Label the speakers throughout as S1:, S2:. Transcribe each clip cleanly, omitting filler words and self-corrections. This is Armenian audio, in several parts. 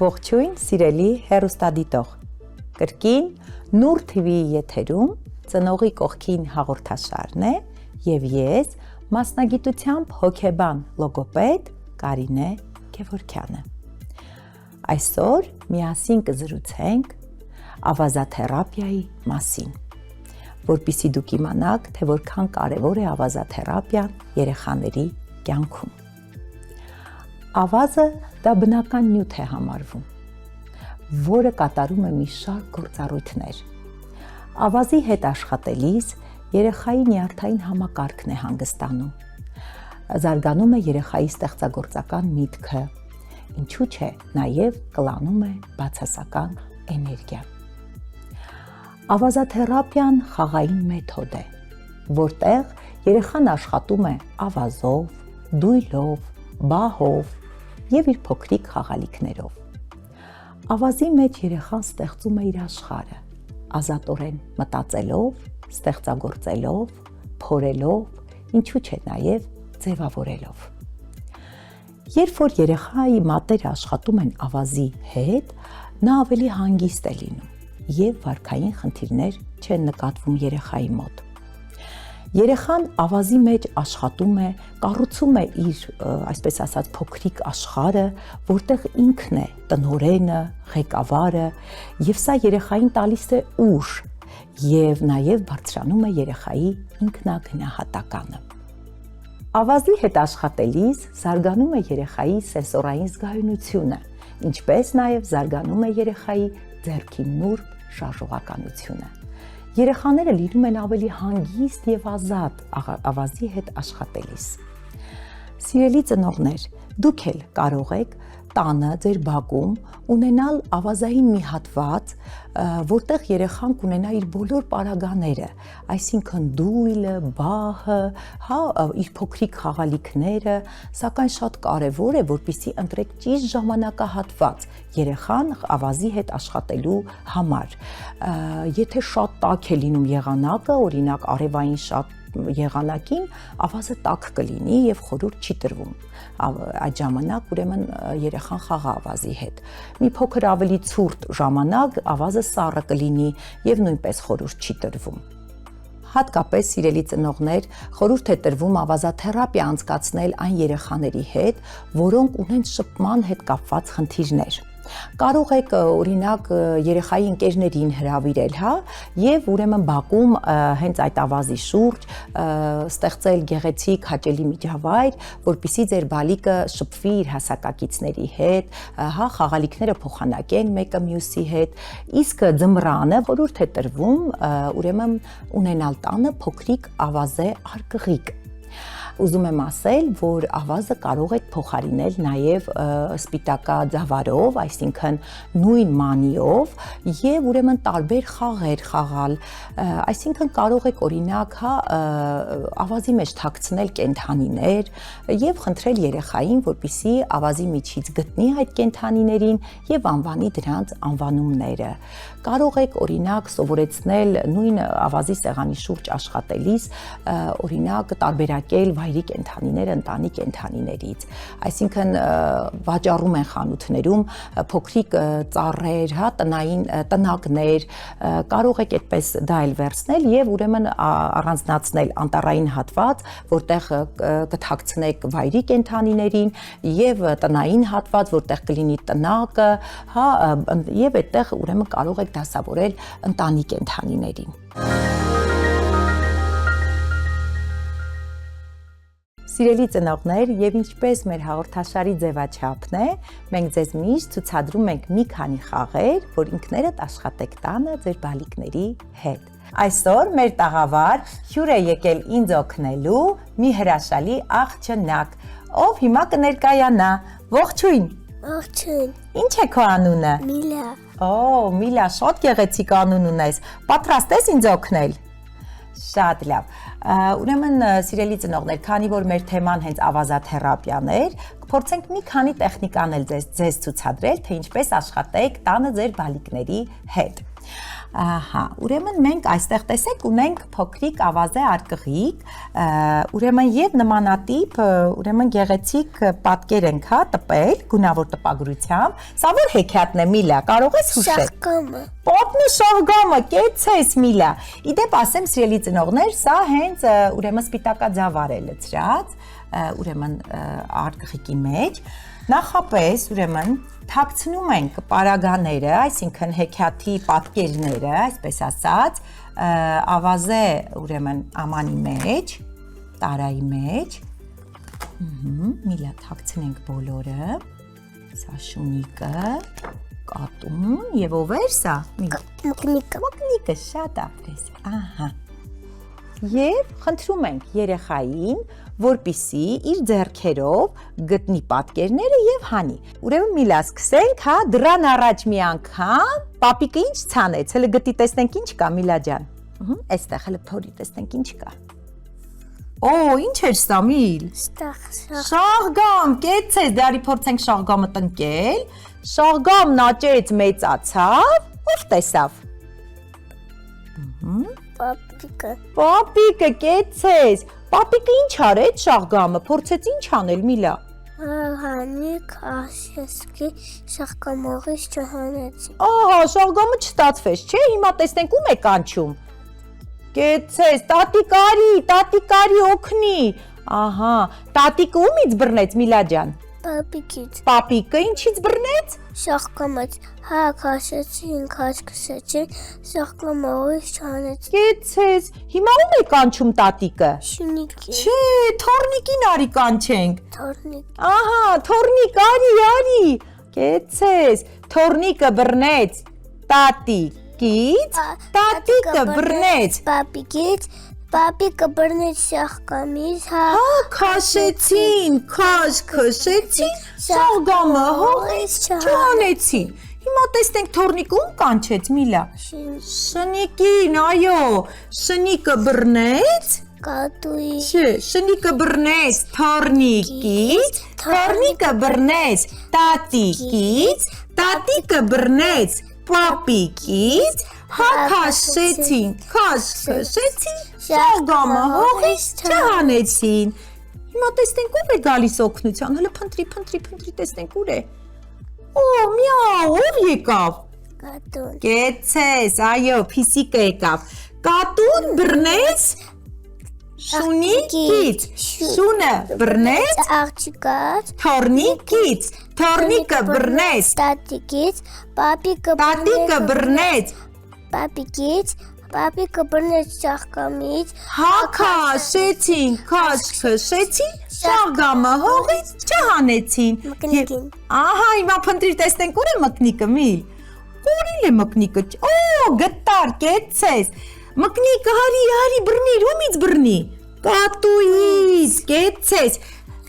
S1: Ողջույն, սիրելի հեռուստադիտող։ Կրկին Նուր TV-ի եթերում ծնողի կողքին հաղորդաշարն է եւ ես մասնագիտությամբ հոգեբան լոգոպեդ Կարինե Գևորգյանը։ Այսօր միասին կզրուցենք ավազաթերապիայի մասին, որպեսզի դուք իմանաք, թե որքան կարևոր է ավազաթերապիան երեխաների կյանքում։ Ավազը դա բնական նյութ է համարվում, որը կատարում է մի շարք գործառույթներ։ Ավազի հետ աշխատելիս երեխայի նյարդային համակարգն է հանգստանում։ Զարգանում է երեխայի ստեղծագործական միտքը, ինչու՞ չէ, նաև կլանում է բացասական էներգիան։ Ավազաթերապիան խաղային մեթոդ է, որտեղ երեխան աշխատում է ավազով, դույլով, բահով եւ իր փոքրիկ խաղալիքներով։ Ավազի մեջ երեխան ստեղծում է իր աշխարհը, ազատորեն մտածելով, ստեղծագործելով, փորելով, ինչու՞ չէ նաև ձևավորելով։ Երբ որ երեխայի մատերը աշխատում են ավազի հետ, նա ավելի հանգիստ է լինում եւ վարքային խնդիրներ չեն նկատվում երեխայի մոտ։ Երեխան ավազի մեջ աշխատում է, կառուցում է իր, այսպես ասած, փոքրիկ աշխարհը, որտեղ ինքն է տնօրենը, ղեկավարը, եւ սա երեխային տալիս է ուժ եւ նաեւ բարձրանում է երեխայի ինքնագնահատականը։ Ավազի հետ աշխատելիս զարգանում է երեխայի սենսորային զգայունությունը, ինչպես նաեւ զարգանում է երեխայի ձեռքի նուրբ շարժողականությունը։ Երեխաները լինում են ավելի հանգիստ եւ ազատ ավազի հետ աշխատելիս։ Սիրելի ծնողներ, դուք էլ կարող եք տանը ձեր բակում ունենալ ավազային մի հատված, որտեղ երեխան կունենա իր բոլոր պարագաները, այսինքն դույլը, բահը, իր փոքրիկ խաղալիքները, սակայն շատ կարևոր է, որպեսզի ընտրեք ճիշտ ժամանակահատված երեխան ավազի հետ աշխատելու համար։ Եթե շատ տաք է լինում եղանակը, օրինակ արևային շատ եղանակին ավազը տաք կլինի եւ խորհուրդ չի տրվում այդ ժամանակ ուրեմն երեխան խաղա ավազի հետ։ Մի փոքր ավելի ցուրտ ժամանակ ավազը սառը կլինի եւ նույնպես խորհուրդ չի տրվում։ Հատկապես սիրելի ծնողներ, խորհուրդ է տրվում ավազաթերապիա անցկացնել այն երեխաների հետ, որոնք ունեն շփման հետ կապված խնդիրներ։ Կարող եք օրինակ երեխայի ընկերներին հրավիրել, եւ ուրեմն բակում հենց այդ ավազի շուրջ ստեղծել գեղեցիկ հաճելի միջավայր, որպեսզի ձեր բալիկը շփվի իր հասակակիցների հետ, խաղալիքները փոխանակեն մեկը մյուսի հետ, իսկ ձմռանը խորհուրդ է տրվում ուրեմն ունենալ տանը փոքրիկ ավազե արկղիկ։ Ուզում եմ ասել, որ ավազը կարող եք փոխարինել նաև սպիտակաձավարով, այսինքն նույն մանիով եւ ուրեմն տարբեր խաղեր խաղալ, այսինքն կարող եք օրինակ ավազի մեջ թաքցնել կենդանիներ եւ խնդրել երեխային, որպեսզի ավազի միջից գտնի այդ կենդանիներին եւ անվանի դրանց անվանումները։ Կարող եք օրինակ սովորեցնել նույն ավազի սեղանի շուրջ աշխատելիս, օրինակ տարբերակել վայրի կենդանիները ընտանի կենդանիներից, այսինքն վաճառում են խանութներում փոքրիկ ծառեր, տնային տնակներ, կարող եք այդպես դա էլ վերցնել եւ ուրեմն առանձնացնել անտառային հատված, որտեղ կթաքցնեք վայրի կենդանիներին եւ տնային հատված, որտեղ կլինի տնակը, եւ այդտեղ ուրեմն կարող եք դասավորել ընտանի կենդանիներին։ Սիրելի ծնողներ, եւ ինչպես մեր հաղորդաշարի ձևաչափն է, մենք ձեզ միշտ ցուցադրում ենք մի քանի խաղեր, որ ինքներդ աշխատեք տանը ձեր բալիկների հետ։ Այսօր մեր տաղավար հյուր է եկել ինձ օգնելու մի հրաշալի աղջնակ, ով հիմա կներկայանա։ Ողջույն։
S2: Ողջույն։
S1: Ինչ է քո անունը։
S2: Միլա։
S1: Միլա, շատ գեղեցիկ անուն ունես։ Պատրաստ ես ինձ օգնել։ Շատ լավ։ Ուրեմն սիրելի ծնողներ, քանի որ մեր թեման հենց ավազաթերապիան էր, կփորձենք մի քանի տեխնիկաներ ձեզ ցուցադրել, թե ինչպես աշխատեք տանը ձեր բալիկների հետ։ Ահա, ուրեմն մենք այստեղ տեսեք ունենք փոքրիկ ավազե արկղիկ, ուրեմն եւ նմանատիպ, ուրեմն գեղեցիկ պատկեր ենք հա տպել գունավոր տպագրությամբ։ Սա որ հեքիաթն է Միլա, կարող ես հուշել։
S2: Շահկամը։
S1: Պատմի շահգամը, կեցես Միլա։ Իդեպ ասեմ սիրելի ծնողներ, սա հենց ուրեմն սպիտակաձավար է լցրած, ուրեմն արկղիկի մեջ։ Նախապես ուրեմն թաքցնում ենք պարագաները, այսինքն հեքիաթի պատկերները, այսպես ասած, ավազե ուրեմն ամանի մեջ, տարայի մեջ։ Միլա թաքցնենք բոլորը։ Սա շունիկը, կատուն եւ ով էր սա։ Մկնիկը շատ ապրես։ Ահա։ Եվ խնդրում ենք երեխային, որպիսի իր ձեռքերով գտնի պատկերները եւ հանի։ Ուրեմն Միլա սկսենք, հա, դրան առաջ մի անգամ, պապիկը ինչ ցանեց, հələ գտի տեսնենք ինչ կա Միլա ջան։ Այստեղ հələ փորի տեսնենք ինչ կա։ Օ, ինչ էր սա Միլ։ Շահգամ, կեցես, դարի փորձենք շահգամը տնկել։ Շահգամն աճեց, մեծացավ, ով տեսավ։ Պապիկը, կեցես։ Պապիկը ինչ արեց շահգամը, փորձեց ինչ անել Միլա։
S2: Հանի քաշեսկի շահկամողից չհանեցի։
S1: Ահա, շահգամը չստացվեց, չէ՞, հիմա տեսնենք ում է կանչում։ Կեցես, տատիկարի օգնի։ Ահա, տատիկը ումից բռնեց Միլա ջան։
S2: Պապիկից։
S1: Պապիկը ինչից բռնեց։
S2: Շահկամից, հա քաշեցին, քաշքշեցին, շահկամողից չհանեցի։
S1: Կեցես, հիմա ում է կանչում տատիկը։
S2: Շունիկի։
S1: Չէ, թորնիկին արի կանչենք։
S2: Թորնիկ։
S1: Ահա, թորնիկ, արի։ Կեցես, թորնիկը բռնեց տատիկից, տատիկը բռնեց
S2: Պապիկից, պապիկը բռնեց շահկամից, հա
S1: քաշեցին, քաշքշեցին, շահգամը հողից չհանեցին։ Հիմա տեսնենք թորնիկը ում կանչեց Միլա։ Շնիկին, այո, շնիկը բռնեց
S2: կատուի։
S1: Չէ, շնիկը բռնեց թորնիկից, թորնիկը բռնեց տատիկից, տատիկը բռնեց պապիկից, հա քաշեցին, քաշքշեցին, շահգամը հողից չհանեցին։ Հիմա տեսնենք ով է գալիս օգնության, հələ փնտրի, տեսնենք ուր է։ Օ, միաու, ով եկավ։
S2: Կատուն։
S1: Կեցես, այո, փիսիկը եկավ։ Կատուն բռնեց շունիկից, շունը բռնեց
S2: աղջիկած,
S1: թորնիկից, թորնիկը բռնեց
S2: տատիկից, պապիկը
S1: բռնեց
S2: պապիկից, պապիկը բռնեց շահկամից,
S1: հա քաշեցին, քաշքշեցին, շահգամը հողից չհանեցին։
S2: մկնիկին։
S1: Ահա, հիմա փնտրի տեսնենք ուր է մկնիկը Միլ։ Որին է մկնիկը։ Օ, գտար, կեցես։ Մկնիկը հարի, բռնիր, ումից բռնի։ Կատուից, կեցես։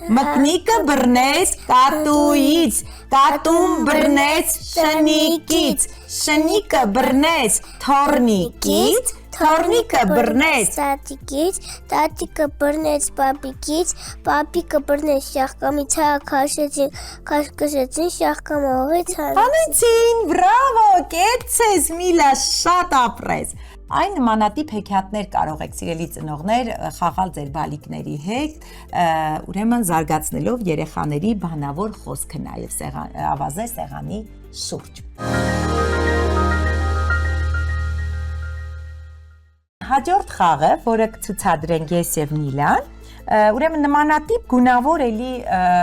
S1: Մկնիկը բռնեց կատուից, կատուն բռնեց շնիկից, շնիկը բռնեց թորնիկից, թորնիկը բռնեց
S2: տատիկից, տատիկը բռնեց պապիկից, պապիկը բռնեց շահկամից, հա քաշքշեցին, շահկամը հողից
S1: հանեցին, բրավո, կեցես Միլա, շատ ապրես։ Այն նմանատիպ հեքիաթներ կարող եք սիրելի ծնողներ խաղալ ձեր բալիկների հետ, ուրեմն զարգացնելով երեխաների բանավոր խոսքը նաև ավազե սեղանի շուրջ։ Հաջորդ խաղը, որը կցուցադրենք ես եւ Միլան, ուրեմն նմանատիպ գունավոր էլի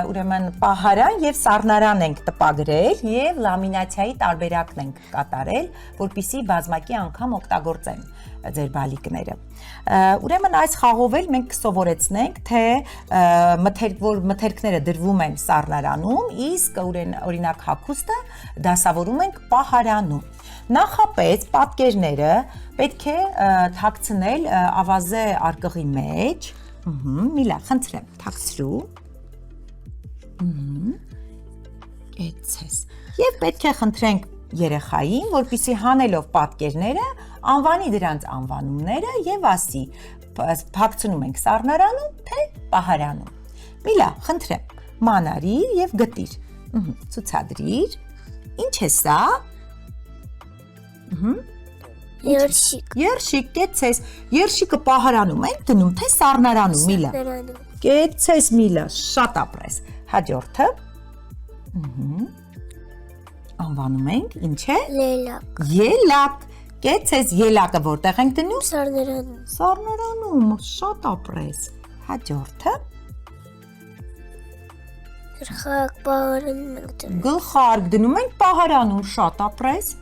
S1: ուրեմն պահարան եւ սառնարան ենք տպագրել եւ լամինացիայի տարբերակն ենք կատարել, որպիսի բազմակի անգամ օգտագործեն ձեր բալիկները։ Ուրեմն այս խաղով էլ մենք կսովորեցնենք, թե մթերքները դրվում են սառնարանում, իսկ օրինակ հագուստը դասավորում ենք պահարանում։ Նախապես պատկերները պետք է թաքցնել ավազե արկղի մեջ։ Միլա, խնդրեմ, թաքցրու։ Կեցես։ Եվ պետք է խնդրենք երեխային, որպեսզի հանելով պատկերները, անվանի դրանց անվանումները եւ ասի, փակցնում ենք սառնարանում, թե պահարանում։ Միլա, խնդրեմ, մանարիր եւ գտիր։ Ցուցադրիր։ Ինչ է սա։
S2: Երշիկ։
S1: Երշիկ, կեցես։ Երշիկը պահարանում ենք դնում, թե սառնարանում, Միլա։
S2: Սառնարանում։
S1: Կեցես, Միլա, շատ ապրես։ Հաջորդը։ Անվանում ենք, ինչ է։
S2: Լելակ։
S1: Ելակ։ Կեցես, ելակը որտեղ ենք դնում։
S2: Սառնարանում։
S1: Սառնարանում, շատ ապրես։ Հաջորդը։
S2: Գլխարկ պահարանում ենք դնում։
S1: Գլխարկ դնում ենք պահարանում, շատ ապրես։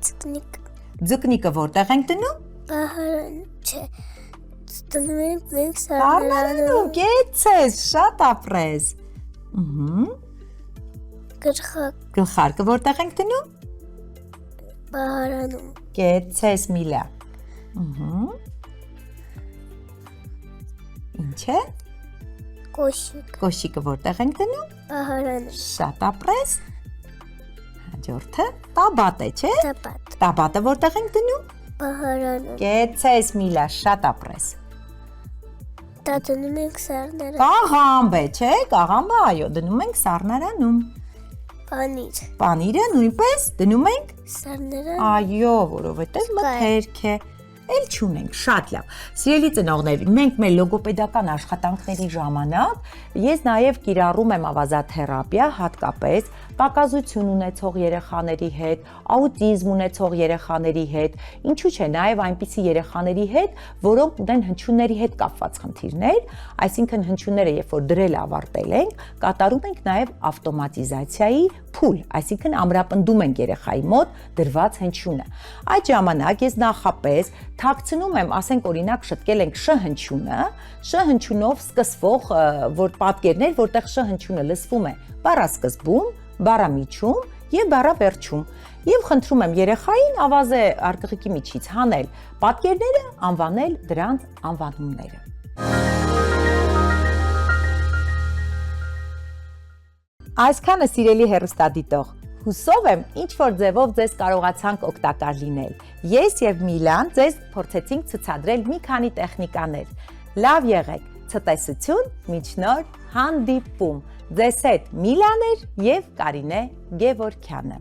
S2: Ձկնիկ
S1: Ձկնիկը որտեղ ենք դնում։
S2: պահարանում չէ։ Դնում ենք մենք
S1: Սառնարանում,
S2: սառնարանում։
S1: կեցես, շատ ապրես։
S2: Գլխարկ
S1: Գլխարկը որտեղ ենք դնում։
S2: պահարանում։
S1: Կեցես, Միլա։ Ինչ է։
S2: Կոշիկ
S1: Կոշիկը որտեղ ենք դնում։
S2: պահարանում։
S1: Շատ ապրես։ Հաջորդը տաբատ է, չէ։
S2: Տապատ
S1: Տաբատը որտեղ ենք դնում։
S2: պահարանում։
S1: Կեցես, Միլա, շատ ապրես։
S2: Դա դնում ենք սառնարանում։
S1: Կաղամբ է, չէ, կաղամբը, այո, դնում ենք սառնարանում։
S2: Պանիր
S1: Պանիրը նույնպես դնում ենք,
S2: սառնարանում։
S1: այո, որովհետև
S2: Սկայ։
S1: մթերք է։ Էլ չունենք, շատ լավ։ Սիրելի ծնողներ, մենք մեր լոգոպեդական աշխատանքների ժամանակ ես նաև կիրառում եմ ավազաթերապիա, հատկապես պակասություն ունեցող երեխաների հետ, աուտիզմ ունեցող երեխաների հետ, ինչու՞ չէ, նաև այնպիսի երեխաների հետ, որոնք ունեն հնչյունների հետ կապված խնդիրներ, այսինքն հնչյունները, երբ որ դրել ավարտել ենք, կատարում ենք նաև ավտոմատիզացիայի փուլ, այսինքն ամրապնդում ենք երեխայի մոտ դրված հնչյունը։ Այդ ժամանակ ես նախապես թաքցնում եմ, ասենք օրինակ շտկել ենք շ հնչյունը, շ հնչյունով սկսվող որ պատկերներ, որտեղ շ հնչյունը լսվում է բառասկզբում, բառամիջում եւ բառավերջում։ Եվ խնդրում եմ երեխային ավազե արկղիկի միջից հանել պատկերները, անվանել դրանց անվանումները։ Այսքանը սիրելի հեռուստադիտող, հուսով եմ, ինչ որ ձևով ձեզ կարողացանք օգտակար լինել։ Ես եւ Միլան ձեզ փորձեցինք ցուցադրել մի քանի տեխնիկաներ։ Լավ եղեք, ցտեսություն, մինչ նոր հանդիպում։ Ձեզ հետ Միլան էր եւ Կարինե Գևորգյանը։